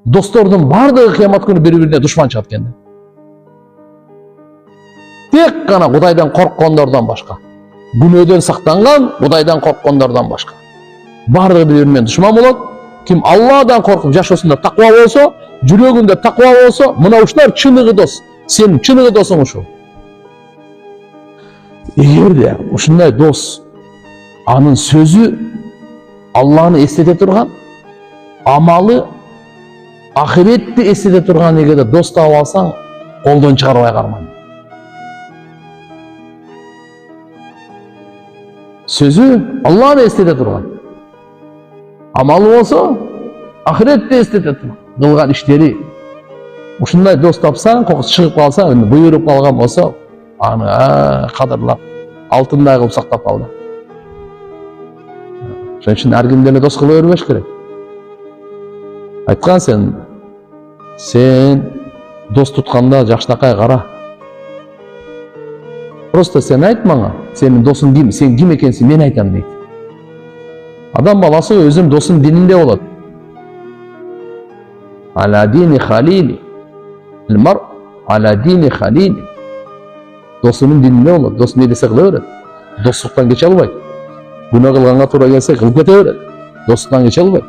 Dostордун бардыгы кыямат күнү бири-бирине душман чыгат экен. Тек гана Кудайдан корккондордон башка. Күнөөдөн сактанган, Кудайдан корккондордон башка. Бардыгы бири-бири менен душман болот. Ким Алладан коркуп жашоосунда таква болсо, жүрөгүндө таква болсо, мына ушулар чыныгы дос. Сенин чыныгы досуң ушул. Эгерде ушундай дос анын сөзү Алланы эстете турган, амалы ахиретти эстете турган эгерде дос таап алсаң, колдон чыгарбай карман. Сөзү Алланы эстете турган. Амалы болсо, ахиретти эстете турган. Кылган иштери. Ушундай дос тапсаң, кокус чыгып калса, буйруп калган болсо, аны кадырлап, алтындай кылып сактап калды. Ошон үчүн ар кимди эле дос кыла бербеш керек. Айткан сен дос тутканда жакшынакай кара. Просто сен айт мага, сенин досуң ким, сен ким экенсиң, мен айтам дейт. Адам баласы өзүнүн досунун дининде болот. Аля дини халили. Илмар аля дини халили. Досунун дининде болот. Дос не десе кыла берет. Достуктан кече албайт. Күнөө кылганга туура келсе кылып кете берет. Достуктан кече албайт.